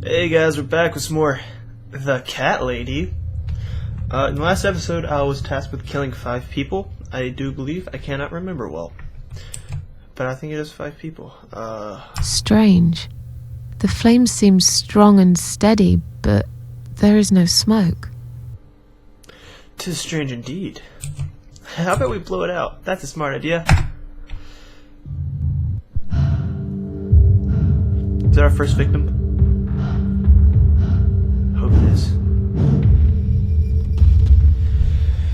Hey guys, we're back with some more The Cat Lady. In the last episode, I was tasked with killing 5 people. I do believe, I cannot remember well, but I think it is 5 people. Strange. The flame seems strong and steady, but there is no smoke. 'Tis strange indeed. How about we blow it out? That's a smart idea. Is that our first victim? Hope it is.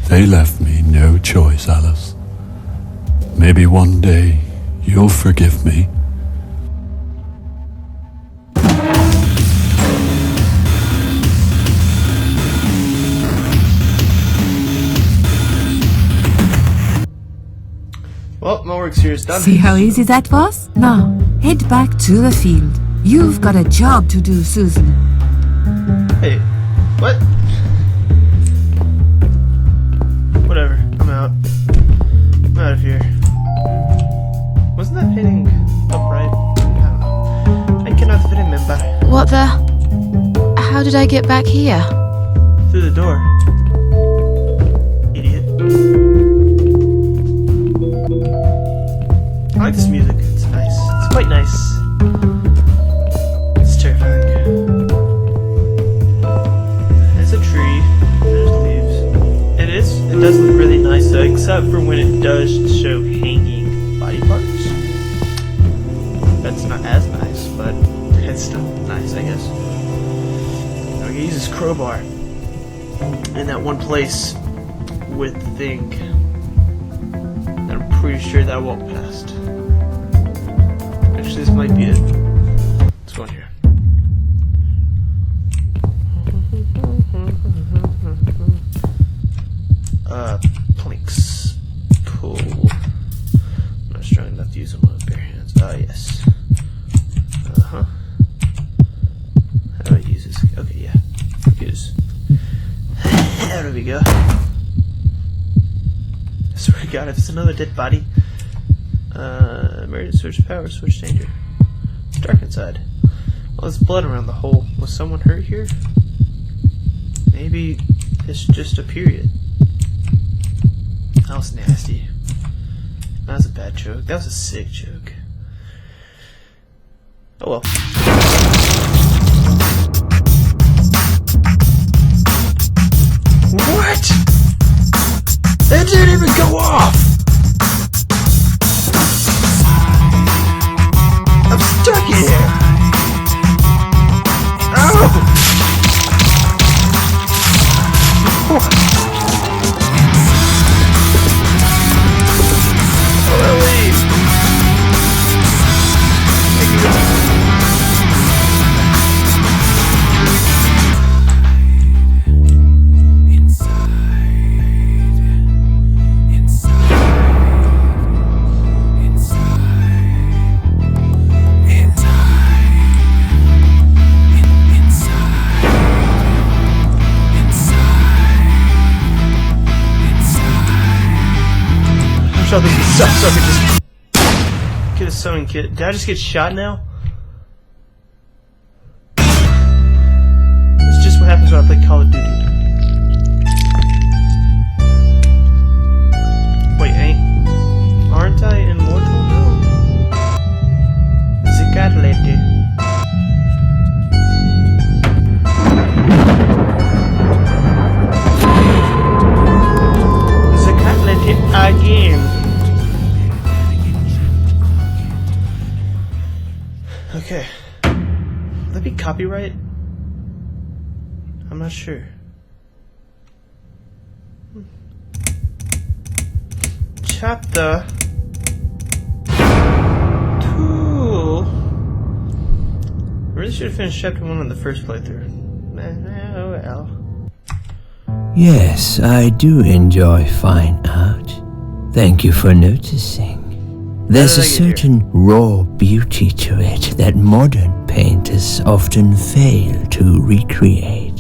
They left me no choice, Alice. Maybe one day you'll forgive me. Well, my work's here is done. See how easy that was? Now, head back to the field. You've got a job to do, Susan. Hey, what? Whatever, I'm out. I'm out of here. Wasn't that painting upright? I don't know. I cannot remember. What the? How did I get back here? Through the door. Idiot. I like this music. It's nice. It's quite nice. It's terrifying. There's a tree. There's leaves. It does look really nice though, except for when it does show hanging body parts. That's not as nice, but it's still nice, I guess. Now we can use this crowbar in that one place with the thing that I'm pretty sure that walked past. Actually, this might be it. Let's go in here. Planks. Pull. I'm not strong enough to use them with bare hands. Yes. How do I use this? Okay, yeah. Use. There we go. I swear to God, if it's another dead body. Emergency switch power, switch danger. It's dark inside. Well, there's blood around the hole. Was someone hurt here? Maybe it's just a period. That was nasty. That was a bad joke. That was a sick joke. Oh well. What? That didn't even go off! I'm stuck in here! Ow! So I could just get a sewing kit. Did I just get shot now? It's just what happens when I play Call of Duty. Wait, aren't I immortal now? The Cat Lady. The Cat Lady again. Okay. Would that be copyright? I'm not sure. Chapter 2. I really should have finished chapter 1 in the first playthrough. Oh well. Yes, I do enjoy fine art. Thank you for noticing. There's a certain raw beauty to it that modern painters often fail to recreate.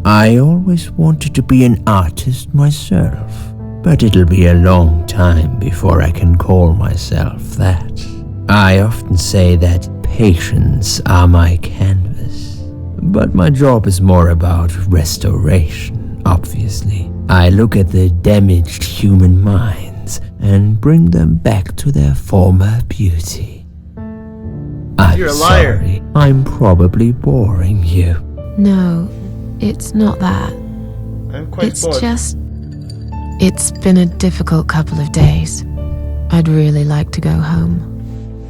I always wanted to be an artist myself, but it'll be a long time before I can call myself that. I often say that patience are my canvas. but my job is more about restoration, obviously. I look at the damaged human minds and bring them back to their former beauty. I'm You're a liar. sorry, I'm probably boring you. No, it's not that. I'm quite It's bored. just. It's been a difficult couple of days. I'd really like to go home.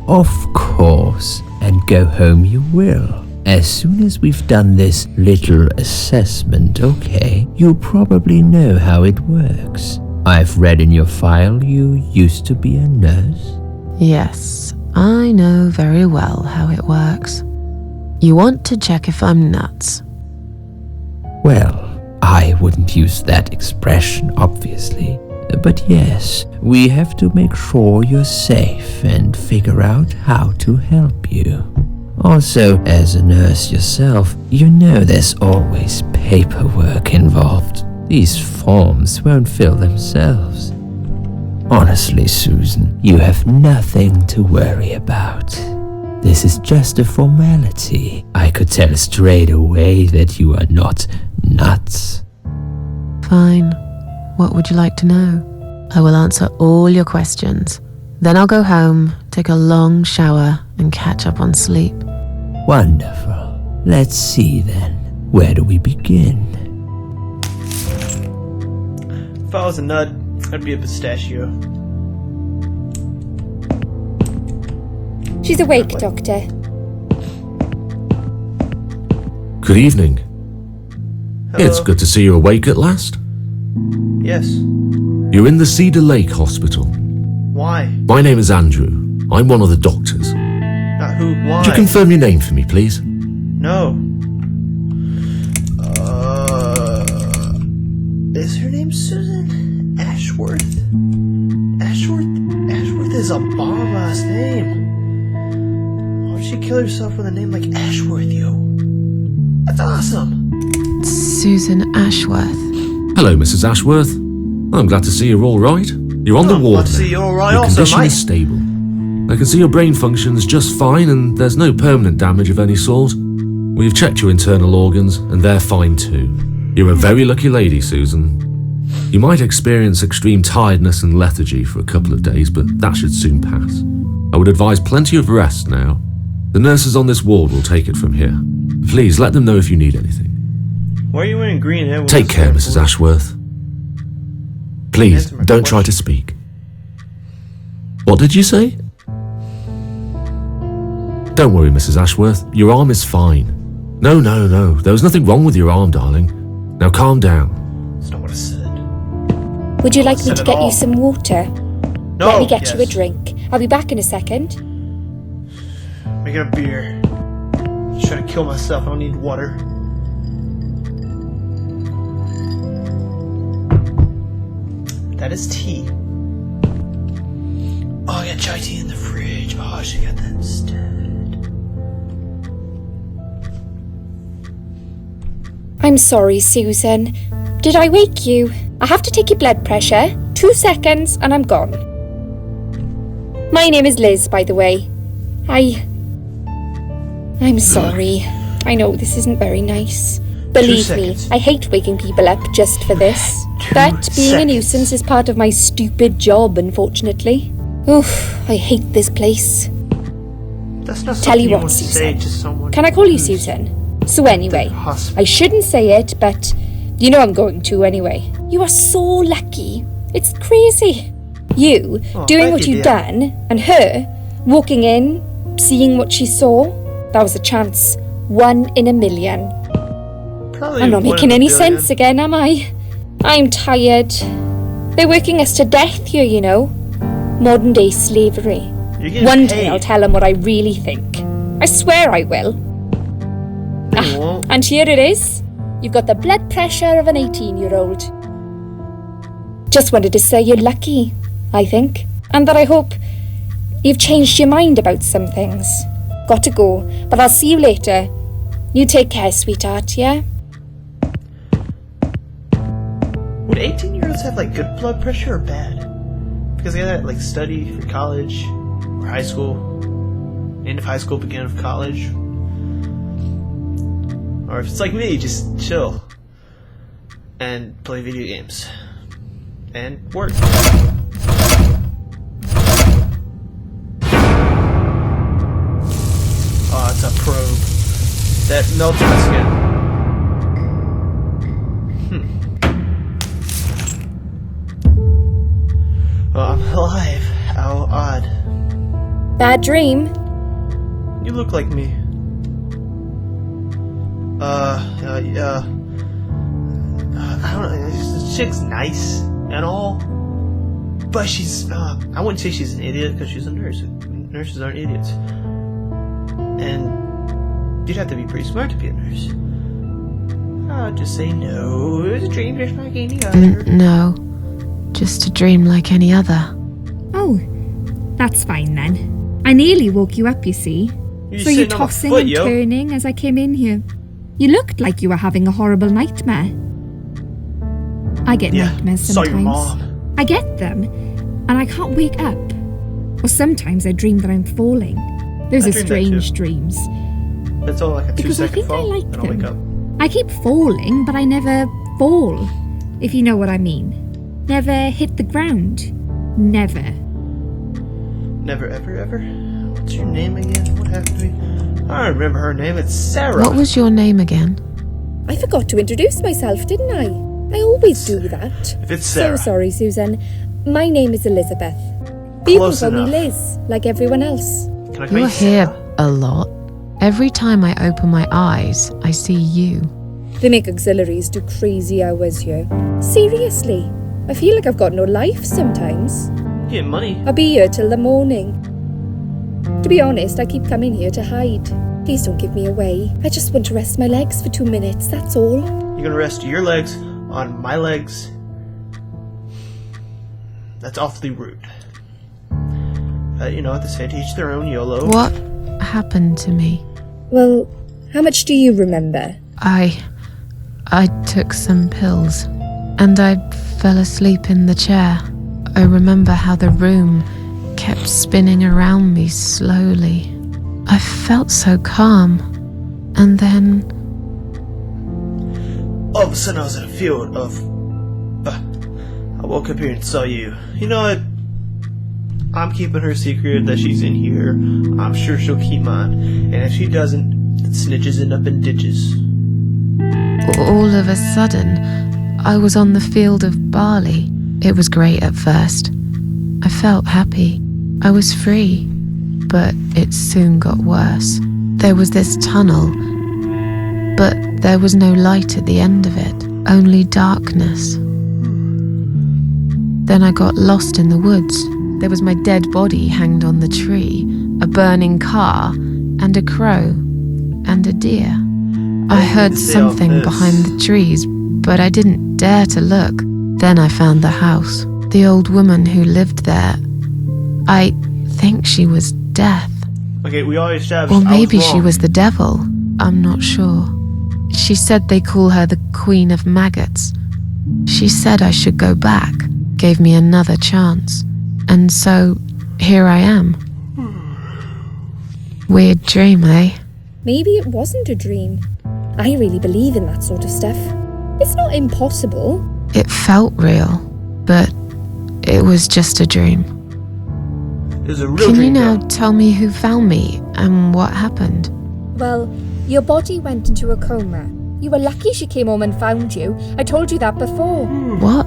Of course, and go home you will. As soon as we've done this little assessment, okay? You'll probably know how it works. I've read in your file you used to be a nurse. Yes, I know very well how it works. You want to check if I'm nuts. Well, I wouldn't use that expression, obviously. But yes, we have to make sure you're safe and figure out how to help you. Also, as a nurse yourself, you know there's always paperwork involved. These forms won't fill themselves. Honestly, Susan, you have nothing to worry about. This is just a formality. I could tell straight away that you are not nuts. Fine. What would you like to know? I will answer all your questions. Then I'll go home, take a long shower, and catch up on sleep. Wonderful. Let's see then. Where do we begin? If I was a nut, I'd be a pistachio. She's awake, Doctor. Good evening. Hello. It's good to see you awake at last. Yes. You're in the Cedar Lake Hospital. Why? My name is Andrew. I'm one of the doctors. Not who? Why? Could you confirm your name for me, please? No. Is her name Susan Ashworth? Ashworth is a bomb last name. Why would she kill herself with a name like Ashworth, yo? That's awesome. Susan Ashworth. Hello, Mrs. Ashworth. I'm glad to see you're all right. You're on the Oh, ward glad to now. see you're all right Your also, condition mate. is stable. I can see your brain functions just fine and there's no permanent damage of any sort. We've checked your internal organs and they're fine too. You're a very lucky lady, Susan. You might experience extreme tiredness and lethargy for a couple of days, but that should soon pass. I would advise plenty of rest now. The nurses on this ward will take it from here. Please let them know if you need anything. Why are you wearing green hair? Take care, Mrs. Ashworth. Please, Answer my don't try to question. speak. What did you say? Don't worry, Mrs. Ashworth. Your arm is fine. No. There was nothing wrong with your arm, darling. Now calm down. That's not what I said. Would you like me Said to it get all. you some water? No. Let me get you a yes. drink. I'll be back in a second. Making a beer. Just trying to kill myself. I don't need water. That is tea. Oh, I got chai tea in the fridge. Oh, I should get that instead. I'm sorry, Susan. Did I wake you? I have to take your blood pressure. 2 seconds and I'm gone. My name is Liz, by the way. I'm sorry. I know this isn't very nice. Believe me, seconds. I hate waking people up just for this. 2 But being a seconds. nuisance is part of my stupid job, unfortunately. Oof, I hate this place. That's not Tell something you you what, want to Susan. say to someone. Can I call you who's Susan? So anyway, hospital. I shouldn't say it, but you know I'm going to anyway. You are so lucky. It's crazy. You Oh, doing thank what you, you've dear. done, and her walking in, seeing what she saw. That was a chance. 1 in a million. Probably I'm not one making in a any billion. sense again, am I? I'm tired. They're working us to death here, you know. Modern day slavery. You're getting One paid. day I'll tell them what I really think. I swear I will. No, you won't. And here it is. You've got the blood pressure of an 18-year-old. Just wanted to say you're lucky, I think. And that I hope you've changed your mind about some things. Got to go, but I'll see you later. You take care, sweetheart, yeah? Would 18-year-olds have like good blood pressure or bad? Because they gotta like study for college or high school, end of high school, beginning of college. Or if it's like me, just chill. And play video games. And work. Oh, it's a probe. That melts my skin. Oh, I'm alive. How odd. Bad dream? You look like me. I don't know. This chick's nice and all, but she's. I wouldn't say she's an idiot because she's a nurse. Nurses aren't idiots, and you'd have to be pretty smart to be a nurse. I'll just say no. It was a dream just like any other. No, just a dream like any other. Oh, that's fine then. I nearly woke you up, you see. You're So you're sitting on my tossing foot, and yo. turning as I came in here. You looked like you were having a horrible nightmare. I get Yeah, nightmares saw sometimes. your mom. I get them, and I can't wake up. Or sometimes I dream that I'm falling. Those I are dream that too. strange dreams. That's all like a Because I 2-second think I fall. like and I'll wake them. up. I keep falling, but I never fall, if you know what I mean. Never hit the ground. Never. Never, ever, ever. What's your name again? What happened to me? I don't remember her name. It's Sarah. What was your name again? I forgot to introduce myself, didn't I? I always do that. If it's So Sarah. sorry, Susan. My name is Elizabeth. People Close call me enough. Liz, like everyone else. Can I call you You're here Sarah? a lot. Every time I open my eyes, I see you. They make auxiliaries do crazy hours here. Seriously, I feel like I've got no life sometimes. Get money. I'll be here till the morning. To be honest, I keep coming here to hide. Please don't give me away. I just want to rest my legs for 2 minutes, that's all. You're gonna rest your legs on my legs. That's awfully rude. You know what they say, to each their own, YOLO. What happened to me? Well, how much do you remember? I took some pills and I fell asleep in the chair. I remember how the room kept spinning around me slowly. I felt so calm. And then All of a sudden I was in a field of... I woke up here and saw you. You know what? I'm keeping her secret that she's in here. I'm sure she'll keep mine. And if she doesn't, then snitches end up in ditches. all of a sudden, I was on the field of barley. It was great at first. I felt happy. I was free. But it soon got worse. There was this tunnel, but there was no light at the end of it, only darkness. Then I got lost in the woods. There was my dead body hanged on the tree, a burning car, and a crow, and a deer. I heard something behind the trees, but I didn't dare to look. Then I found the house. The old woman who lived there. I think she was Death. Okay, we always established Or I maybe was she wrong. was the devil. I'm not sure. She said they call her the Queen of Maggots. She said I should go back, gave me another chance. And so, here I am. Weird dream, eh? Maybe it wasn't a dream. I really believe in that sort of stuff. It's not impossible. It felt real, but it was just a dream. It was a real Can you dream. now though. tell me who found me and what happened? Well, your body went into a coma. You were lucky she came home and found you. I told you that before. What?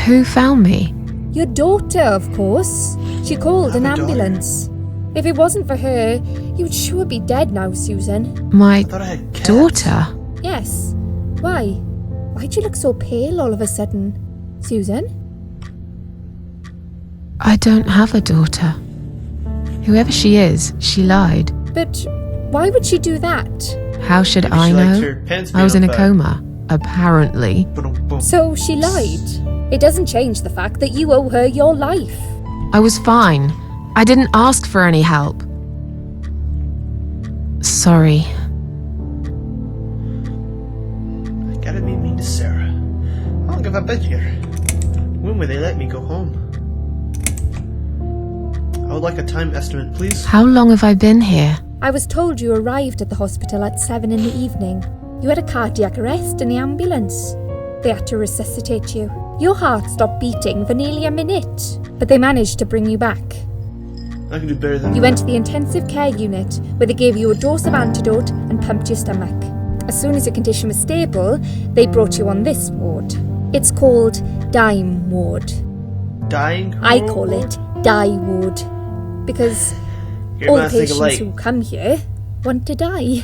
Who found me? Your daughter, of course. She called an I have a daughter. ambulance. If it wasn't for her, you'd sure be dead now, Susan. My I thought I had cats. daughter? Yes. Why? Why'd you look so pale all of a sudden? Susan? I don't have a daughter. Whoever she is, she lied. But why would she do that? How should Maybe I she liked know? her pants I was being in a on coma, apparently. fire. Boom, boom. So she lied. It doesn't change the fact that you owe her your life. I was fine. I didn't ask for any help. Sorry. I gotta be mean to Sarah. How long have I been here? When will they let me go home? I would like a time estimate, please. How long have I been here? I was told you arrived at the hospital at 7 in the evening. You had a cardiac arrest in the ambulance. They had to resuscitate you. Your heart stopped beating for nearly a minute, but they managed to bring you back. I can do better than You that. went to the intensive care unit where they gave you a dose of antidote and pumped your stomach. As soon as your condition was stable, they brought you on this ward. It's called Dime Ward. Dying? I call it Die Ward because Your all man's think patients alike. who come here want to die.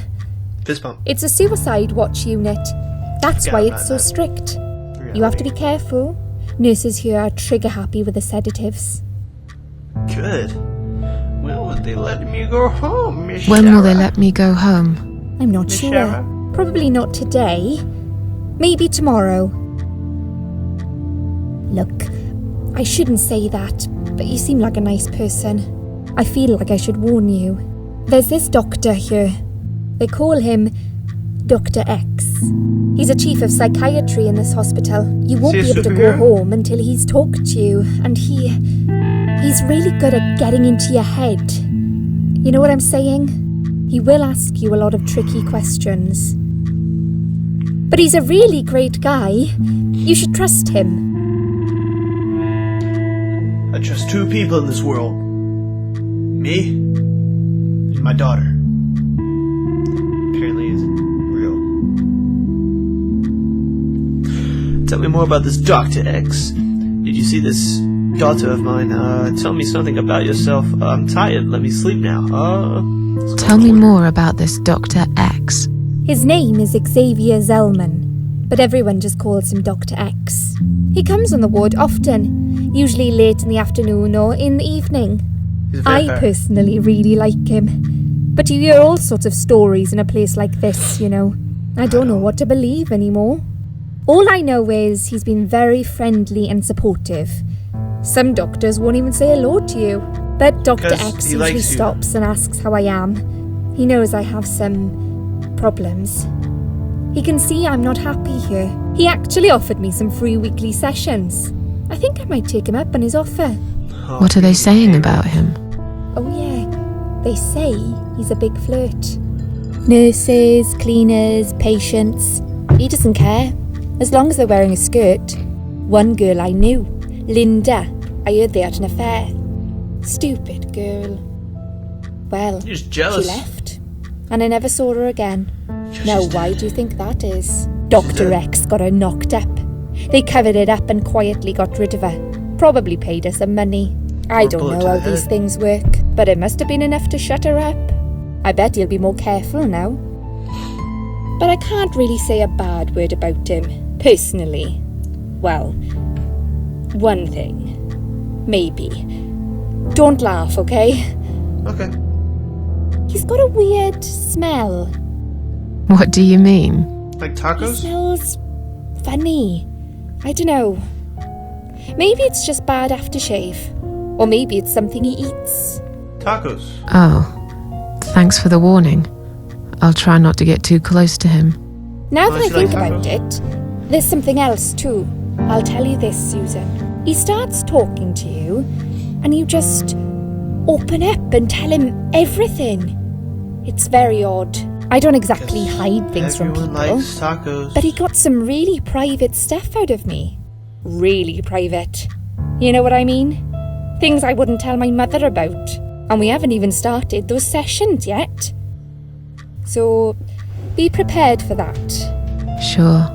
Fist bump. It's a suicide watch unit. That's Forget why about it's so that. strict. You have to be careful. Nurses here are trigger happy with the sedatives. Good. When will they let me go home, Miss When will they Sarah? let me go home? I'm not Miss sure. Sarah? Probably not today. Maybe tomorrow. Look, I shouldn't say that, but you seem like a nice person. I feel like I should warn you. There's this doctor here. They call him Dr. X. He's a chief of psychiatry in this hospital. You won't Is be he a able to superhero? go home until he's talked to you, and he's really good at getting into your head. You know what I'm saying? He will ask you a lot of tricky questions. But he's a really great guy. You should trust him. I trust two people in this world. Me and my daughter. Apparently isn't real. Tell me more about this Dr. X. Did you see this daughter of mine? Tell me something about yourself. I'm tired. Let me sleep now. Tell me more about this Dr. X. His name is Xavier Zellman, but everyone just calls him Dr. X. He comes on the ward often, usually late in the afternoon or in the evening. He's a I vampire. personally really like him. But you hear all sorts of stories in a place like this, you know. I don't know what to believe anymore. All I know is he's been very friendly and supportive. Some doctors won't even say hello to you. But Dr. 'Cause X he usually likes you. stops and asks how I am. He knows I have some problems. He can see I'm not happy here. He actually offered me some free weekly sessions. I think I might take him up on his offer. What are they saying about him? Oh yeah, they say he's a big flirt. Nurses, cleaners, patients. He doesn't care, as long as they're wearing a skirt. One girl I knew, Linda, I heard they had an affair. Stupid girl. Well, You're just jealous. she left, and I never saw her again. Now, why do you think that is? Dr. X got her knocked up. They covered it up and quietly got rid of her. Probably paid her some money. I Or don't bullet know to how the these head. things work, but it must have been enough to shut her up. I bet he'll be more careful now. But I can't really say a bad word about him, personally. Well, one thing. Maybe. Don't laugh, okay? Okay. He's got a weird smell. What do you mean? Like He tacos? smells funny. I don't know. Maybe it's just bad aftershave. Or maybe it's something he eats. Tacos. Oh, thanks for the warning. I'll try not to get too close to him. Now Oh, that I she likes think about it, there's something else too. I'll tell you this, Susan. He starts talking to you, and you just open up and tell him everything. It's very odd. I don't exactly hide things from Everyone people, likes tacos. but he got some really private stuff out of me. Really private. You know what I mean? Things I wouldn't tell my mother about. And we haven't even started those sessions yet. So, be prepared for that. Sure.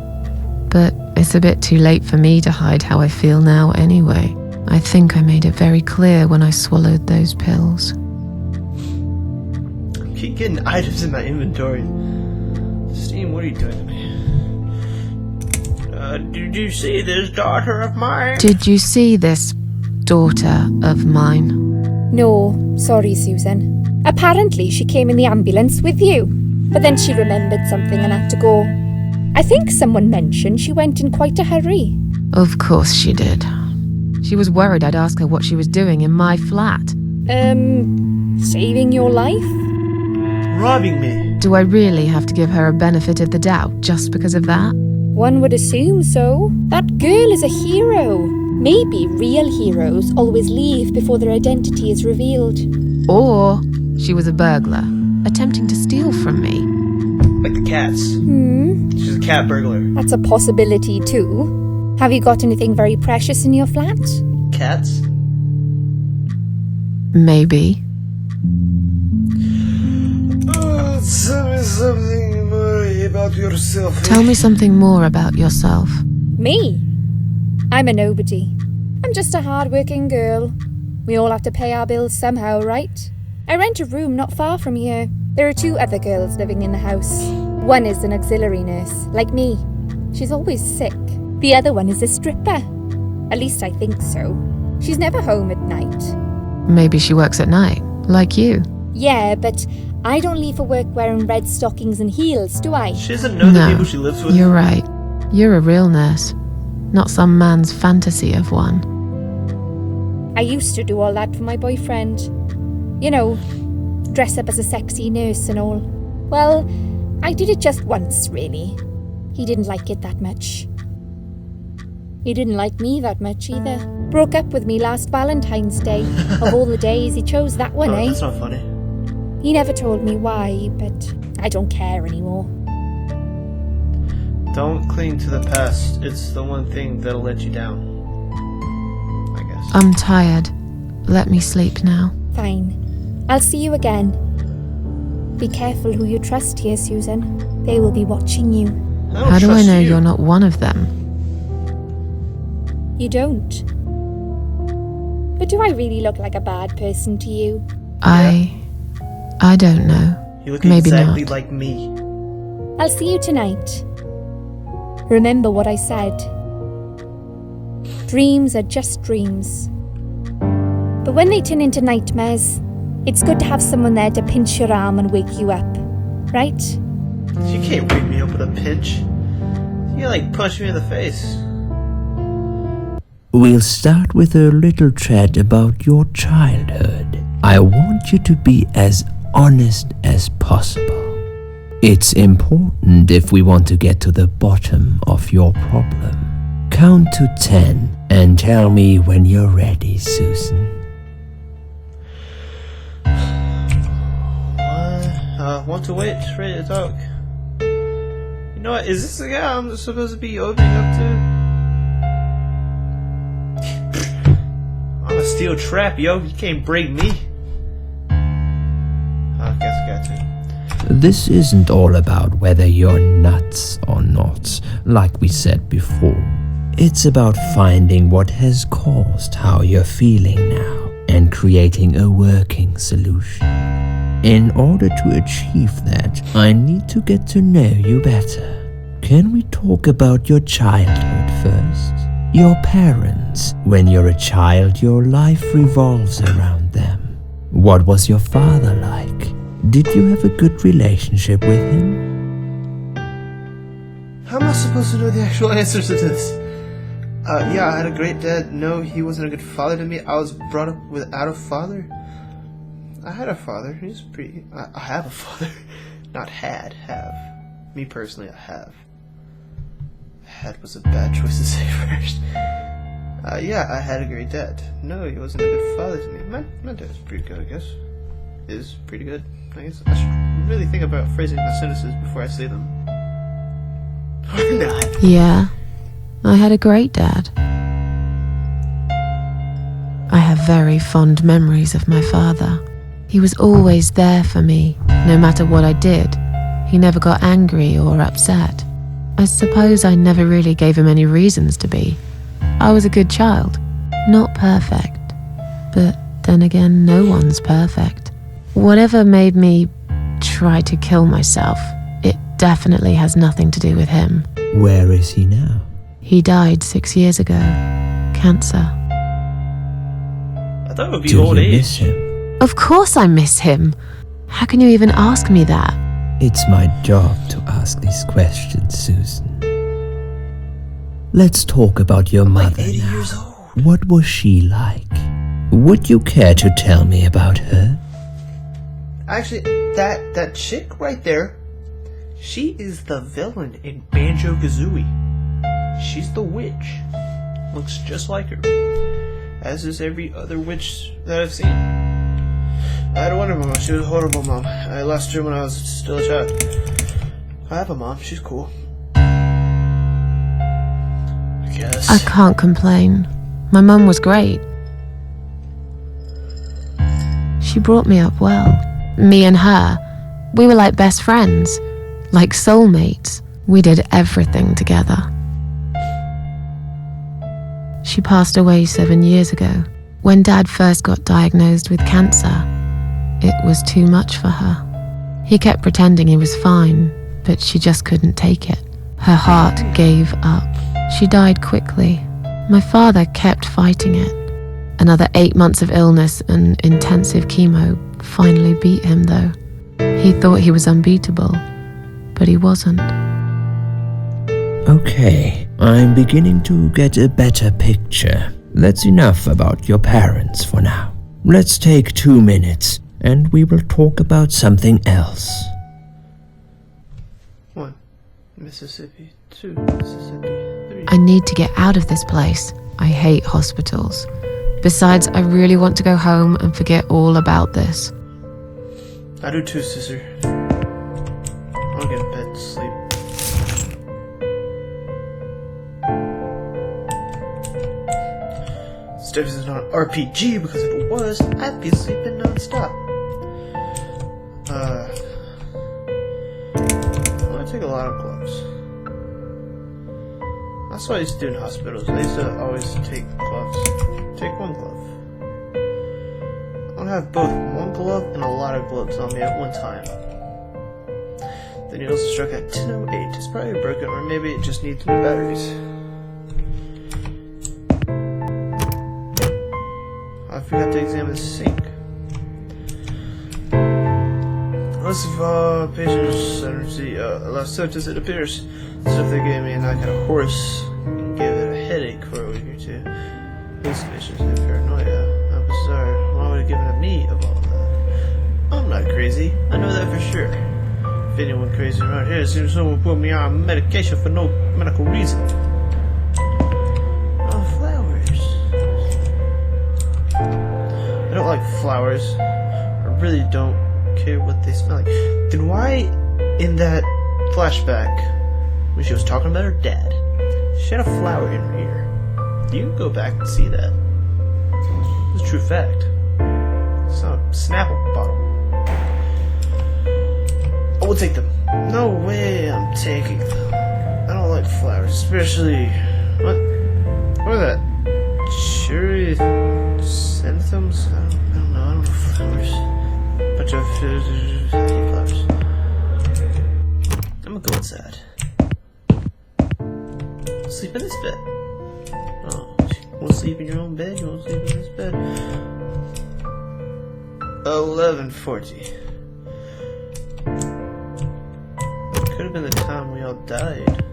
But it's a bit too late for me to hide how I feel now anyway. I think I made it very clear when I swallowed those pills. I keep getting items in my inventory. Steam, what are you doing to me? Did you see this daughter of mine? Did you see this daughter of mine? No, sorry, Susan. Apparently, she came in the ambulance with you. But then she remembered something and had to go. I think someone mentioned she went in quite a hurry. Of course she did. She was worried I'd ask her what she was doing in my flat. Saving your life? Robbing me. Do I really have to give her a benefit of the doubt just because of that? One would assume so. That girl is a hero. Maybe real heroes always leave before their identity is revealed. Or she was a burglar, attempting to steal from me. Like the cats. Hmm, She's a cat burglar. that's a possibility too. Have you got anything very precious in your flat? Cats? Maybe. Tell me something more about yourself. Tell me something more about yourself. Me? I'm a nobody. I'm just a hard-working girl. We all have to pay our bills somehow, right? I rent a room not far from here. There are 2 other girls living in the house. One is an auxiliary nurse, like me. She's always sick. The other one is a stripper. At least I think so. She's never home at night. Maybe she works at night, like you. Yeah, but I don't leave for work wearing red stockings and heels, do I? She doesn't know the people she lives with. You're right. You're a real nurse, not some man's fantasy of one. I used to do all that for my boyfriend. You know, dress up as a sexy nurse and all. Well, I did it just once, really. He didn't like it that much. He didn't like me that much either. Broke up with me last Valentine's Day. Of all the days, he chose that one, eh? That's not funny. He never told me why, but I don't care anymore. Don't cling to the past. It's the one thing that'll let you down. I guess. I'm tired. Let me sleep now. Fine. I'll see you again. Be careful who you trust here, Susan. They will be watching you. How do I know you're not one of them? You don't. But do I really look like a bad person to you? I don't know. You look Maybe exactly not. like me. I'll see you tonight. Remember what I said. Dreams are just dreams. But when they turn into nightmares, it's good to have someone there to pinch your arm and wake you up, right? You can't wake me up with a pinch. You like punch me in the face. We'll start with a little chat about your childhood. I want you to be as honest as possible. It's important if we want to get to the bottom of your problem. Count to 10 and tell me when you're ready, Susan. Want to wait? Ready to talk. You know what? Is this the guy I'm supposed to be opening up to? I'm a steel trap, yo. You can't break me. I guess I got to. This isn't all about whether you're nuts or not, like we said before. It's about finding what has caused how you're feeling now and creating a working solution. In order to achieve that, I need to get to know you better. Can we talk about your childhood first? Your parents. When you're a child, your life revolves around them. What was your father like? Did you have a good relationship with him? How am I supposed to know the actual answers to this? Yeah, I had a great dad. No, he wasn't a good father to me. I was brought up without a father. I had a father. He's pretty... I have a father. Not had, have. Me personally, I have. Had was a bad choice to say first. Yeah, I had a great dad. No, he wasn't a good father to me. My dad's pretty good, I guess. Is pretty good, I guess. I should really think about phrasing my sentences before I say them. Or not. Yeah, I had a great dad. I have very fond memories of my father. He was always there for me, no matter what I did. He never got angry or upset. I suppose I never really gave him any reasons to be. I was a good child, not perfect. But then again, no one's perfect. Whatever made me try to kill myself, it definitely has nothing to do with him. Where is he now? He died 6 years ago. Cancer. I thought it would be Do old you age. miss him? Of course I miss him. How can you even ask me that? It's my job to ask these questions, Susan. Let's talk about your mother Like 80 now. years old. What was she like? Would you care to tell me about her? Actually, that chick right there, she is the villain in Banjo-Kazooie. She's the witch. Looks just like her. As is every other witch that I've seen. I had a Wonder Woman. She was a horrible mom. I lost her when I was still a child. I have a mom. She's cool. I guess. I can't complain. My mum was great. She brought me up well. Me and her, we were like best friends, like soulmates. We did everything together. She passed away 7 years ago. When Dad first got diagnosed with cancer, it was too much for her. He kept pretending he was fine, but she just couldn't take it. Her heart gave up. She died quickly. My father kept fighting it. Another 8 months of illness and intensive chemo finally beat him, though. He thought he was unbeatable, but he wasn't. Okay, I'm beginning to get a better picture. That's enough about your parents for now. Let's take 2 minutes, and we will talk about something else. 1 Mississippi, 2 Mississippi, 3. I need to get out of this place. I hate hospitals. Besides, I really want to go home and forget all about this. I do too, sister. I want to get in bed and sleep. This is not an RPG, because if it was, I'd be sleeping non-stop. I want to take a lot of gloves. That's what I used to do in hospitals. I used to always take gloves. Take 1 glove. I want to have both 1 glove and a lot of gloves on me at one time. The needles struck at 10:08. It's probably broken, or maybe it just needs new batteries. I forgot to examine the sink. List of patients, last symptoms, it appears. So if they gave me a knock at a horse and gave it a headache for a week or 2. Hallucinations and paranoia. How bizarre. Why would it give it to me of all of that? I'm not crazy. I know that for sure. If anyone crazy around here, it seems someone put me on medication for no medical reason. Oh, flowers. I don't like flowers. I really don't care what they smell like. Then why, in that flashback, when she was talking about her dad, she had a flower in her ear? You can go back and see that. It's a true fact. It's not a Snapple bottle. I will take them. No way I'm taking them. I don't like flowers, especially... What are that? Cherry chrysanthemums? I don't know. I don't know flowers. Bunch of flowers. I'm gonna go inside. Sleep in this bed. Oh, you wanna sleep in your own bed? You wanna sleep in this bed? 11:40. Could have been the time we all died.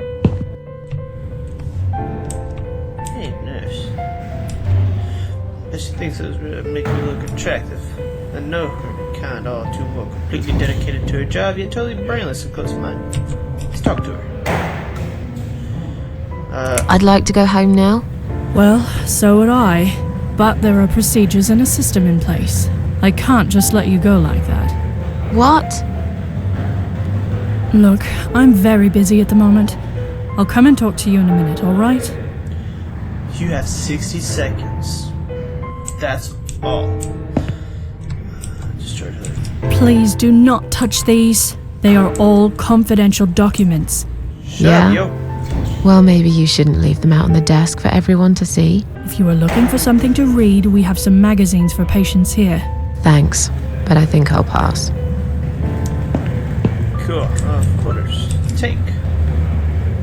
Hey, nurse. Bet she thinks it was making me look attractive. I know her kind, all too well, completely dedicated to her job, yet totally brainless and close-minded. Let's talk to her. I'd like to go home now. Well, so would I. But there are procedures and a system in place. I can't just let you go like that. What? Look, I'm very busy at the moment. I'll come and talk to you in a minute, alright? You have 60 seconds. That's all. Just try to... Please do not touch these. They are all confidential documents. Shut up, yo. Well, maybe you shouldn't leave them out on the desk for everyone to see. If you are looking for something to read, we have some magazines for patients here. Thanks, but I think I'll pass. Cool. Quarters. Take.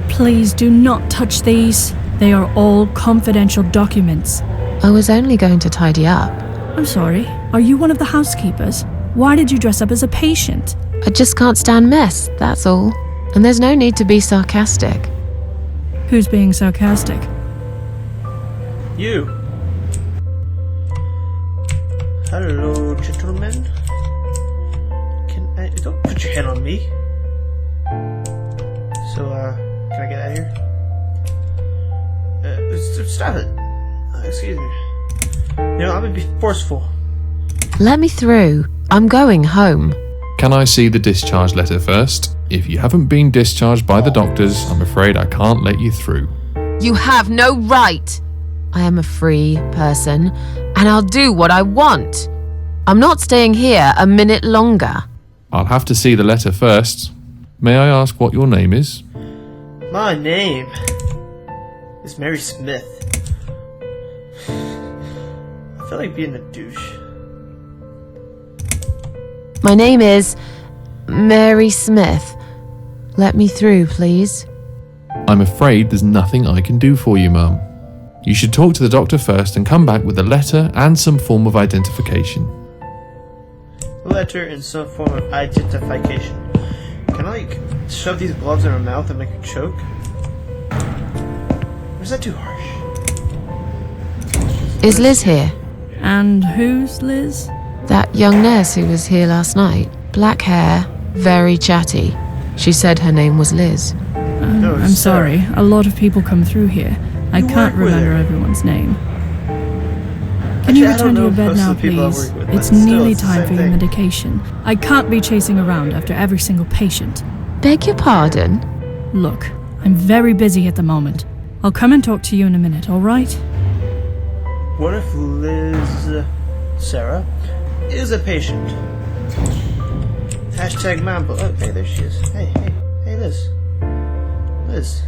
Please do not touch these. They are all confidential documents. I was only going to tidy up. I'm sorry. Are you one of the housekeepers? Why did you dress up as a patient? I just can't stand mess, that's all. And there's no need to be sarcastic. Who's being sarcastic? You. Hello, gentlemen. Don't put your hand on me. So, can I get out of here? Stop it. Excuse me. I'm gonna be forceful. Let me through. I'm going home. Can I see the discharge letter first? If you haven't been discharged by the doctors, I'm afraid I can't let you through. You have no right. I am a free person, and I'll do what I want. I'm not staying here a minute longer. I'll have to see the letter first. May I ask what your name is? My name is Mary Smith. I feel like being a douche. My name is Mary Smith. Let me through, please. I'm afraid there's nothing I can do for you, Mum. You should talk to the doctor first and come back with a letter and some form of identification. Letter and some form of identification. Can I, like, shove these gloves in my mouth and make her choke? Or is that too harsh? Is Liz here? And who's Liz? That young nurse who was here last night. Black hair, very chatty. She said her name was Liz. No, I'm sorry. A lot of people come through here. I can't work with remember her. everyone's name. Can Actually, you I return don't to your know bed most now, of the people I please? work with, It's but still, nearly it's the time same for your thing. medication. I can't be chasing around after every single patient. Beg your pardon? Look, I'm very busy at the moment. I'll come and talk to you in a minute, alright? What if Liz... Sarah is a patient? Hashtag Mambo. Oh, hey, there she is. Hey, Liz. Liz.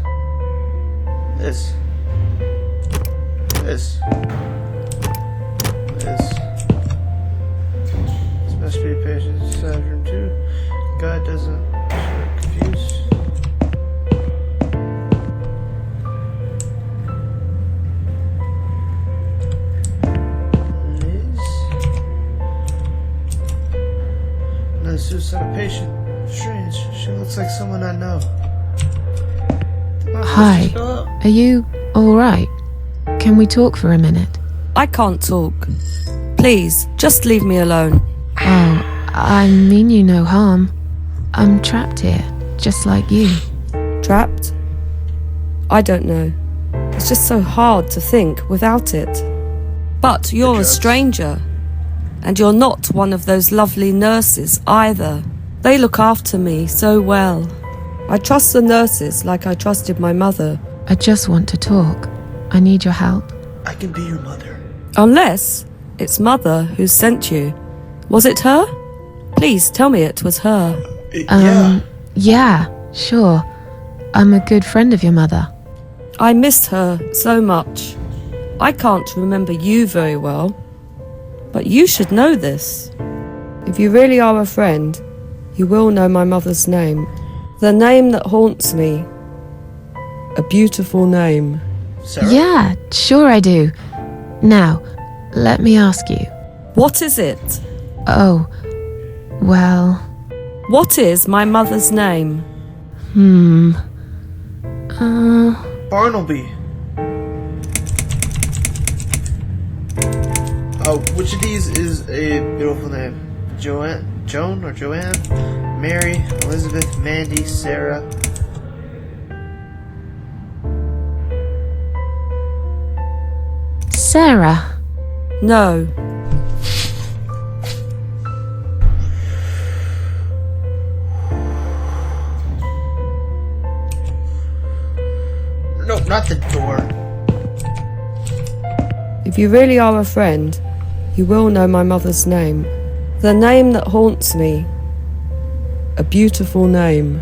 Liz. Liz. Liz. This must be a patient inside room 2. God doesn't confuse. Suicide patient. Strange. She looks like someone I know. Hi. Are you alright? Can we talk for a minute? I can't talk. Please, just leave me alone. Oh, I mean you no harm. I'm trapped here, just like you. Trapped? I don't know. It's just so hard to think without it. But you're a stranger. And you're not one of those lovely nurses either. They look after me so well. I trust the nurses like I trusted my mother. I just want to talk. I need your help. I can be your mother. Unless it's Mother who sent you. Was it her? Please tell me it was her. Yeah, sure. I'm a good friend of your mother. I missed her so much. I can't remember you very well. But you should know this. If you really are a friend, you will know my mother's name. The name that haunts me. A beautiful name. Sarah? Yeah, sure I do. Now, let me ask you. What is it? Oh, well... What is my mother's name? Barnaby. Oh, which of these is a beautiful name? Joan or Joanne? Mary, Elizabeth, Mandy, Sarah. Sarah. No. No, not the door. If you really are a friend, you will know my mother's name. The name that haunts me. A beautiful name.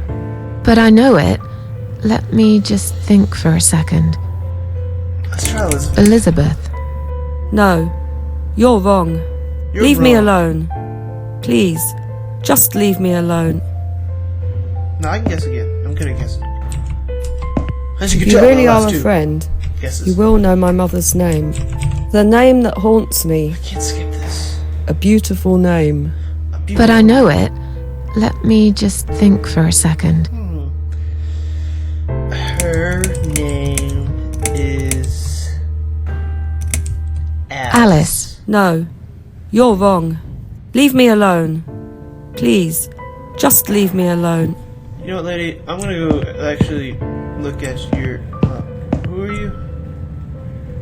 But I know it. Let me just think for a second. Let's try Elizabeth. Elizabeth. No, you're wrong. You're leave me wrong. alone. Please, just leave me alone. No, I can guess again. I'm good at guessing. As you If can you tell, really my are last a two friend, guesses. you will know my mother's name. The name that haunts me. I can't skip this. A beautiful name. But I know it. Let me just think for a second. Her name is Alice. No, you're wrong. Leave me alone. Please, just leave me alone. You know what, lady? I'm gonna go actually look at your. Who are you?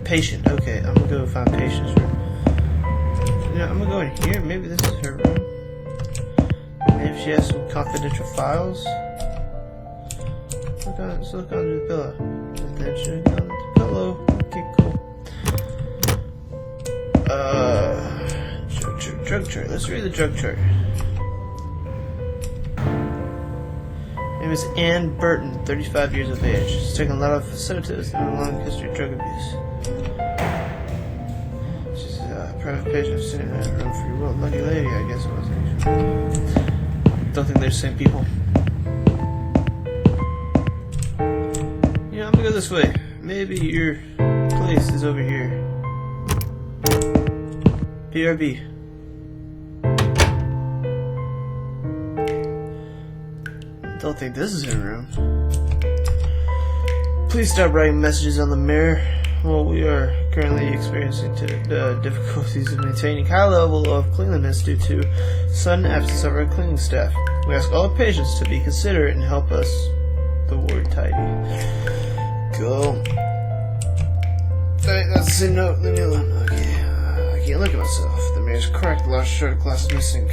Patient. Okay, I'm gonna go find patient's room. You know, I'm gonna go in here. Maybe this is her room. Maybe she has some confidential files. Let's look under the pillow. Attention on the pillow. Okay, cool. Drug chart. Let's read the drug chart. Name is Ann Burton, 35 years of age. She's taken a lot of sedatives and a long history of drug abuse. She's a private patient sitting in a room for your world. Lucky lady, I guess it was. Don't think they're the same people. Yeah, I'm gonna go this way. Maybe your place is over here. BRB. Don't think this is her room. Please stop writing messages on the mirror. Well, we are currently experiencing difficulties in maintaining high level of cleanliness due to sudden absence of our cleaning staff. We ask all patients to be considerate and help us the ward tidy. Cool. That's the same note. Leave me alone. Okay. I can't look at myself. The mirror's cracked. The large shard glass missing.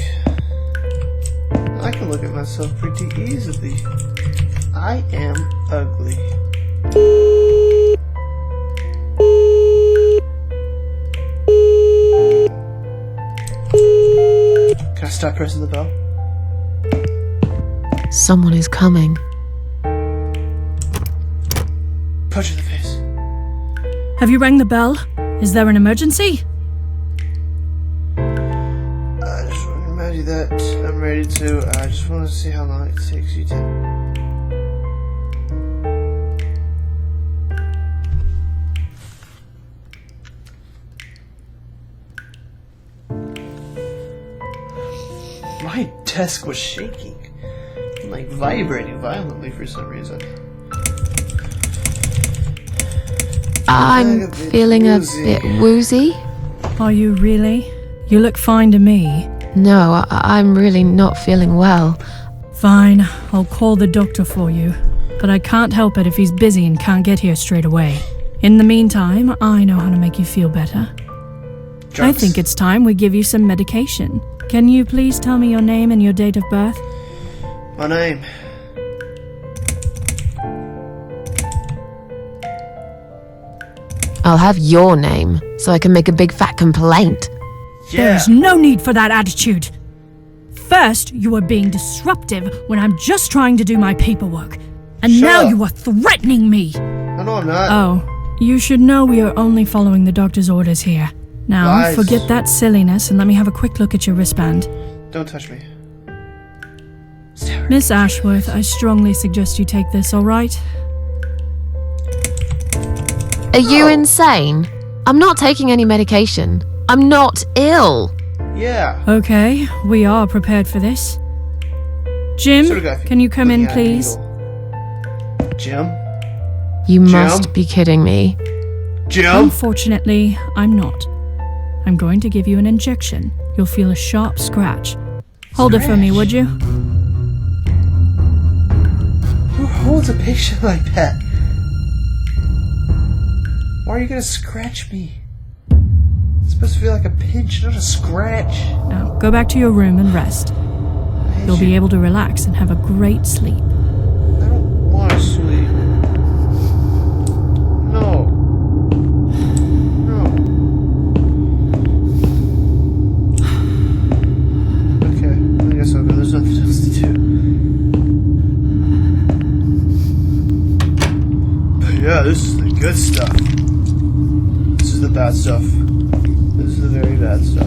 I can look at myself pretty easily. I am ugly. Can I stop pressing the bell? Someone is coming. Punch in the face. Have you rang the bell? Is there an emergency? I just want to remind you that I'm ready to. I just want to see how long it takes you to. My desk was shaking, like vibrating violently for some reason. I'm feeling a bit woozy. Are you really? You look fine to me. No, I'm really not feeling well. Fine, I'll call the doctor for you. But I can't help it if he's busy and can't get here straight away. In the meantime, I know how to make you feel better. Drugs. I think it's time we give you some medication. Can you please tell me your name and your date of birth? My name. I'll have your name, so I can make a big fat complaint. Yeah. There's no need for that attitude. First, you are being disruptive when I'm just trying to do my paperwork. And Shut now up. you are threatening me. No, I'm not. Oh, you should know we are only following the doctor's orders here. Now, Lies. forget that silliness and let me have a quick look at your wristband. Don't touch me. Miss Ashworth, I strongly suggest you take this, alright? Are you insane? I'm not taking any medication. I'm not ill. Yeah. Okay, we are prepared for this. Jim, Sort of guy can you come in, looking at a please? needle. Jim? You Jim? must be kidding me. Jim? Unfortunately, I'm not. I'm going to give you an injection. You'll feel a sharp scratch. Hold it for me, would you? Who holds a patient like that? Why are you gonna scratch me? It's supposed to feel like a pinch, not a scratch. Now, go back to your room and rest. You'll be able to relax and have a great sleep. I don't want to sleep. No. No. Okay, I guess I'll go. There's nothing else to do. But yeah, this is the good stuff. This is the bad stuff. This is the very bad stuff.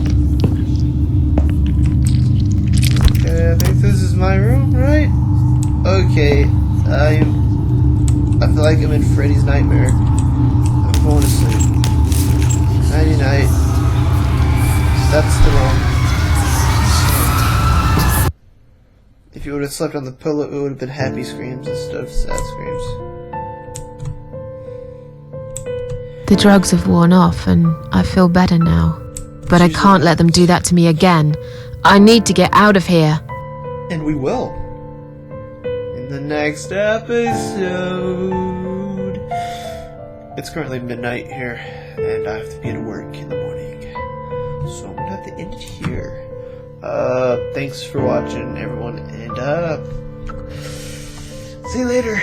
Okay, I think this is my room, right? Okay, I feel like I'm in Freddy's nightmare. I'm going to sleep. Nighty night. That's the wrong. If you would have slept on the pillow, it would have been happy screams instead of sad screams. The drugs have worn off and I feel better now. But I can't let them do that to me again. I need to get out of here. And we will. In the next episode. It's currently midnight here, and I have to be at work in the morning. So I'm gonna have to end it here. Thanks for watching, everyone, and see you later.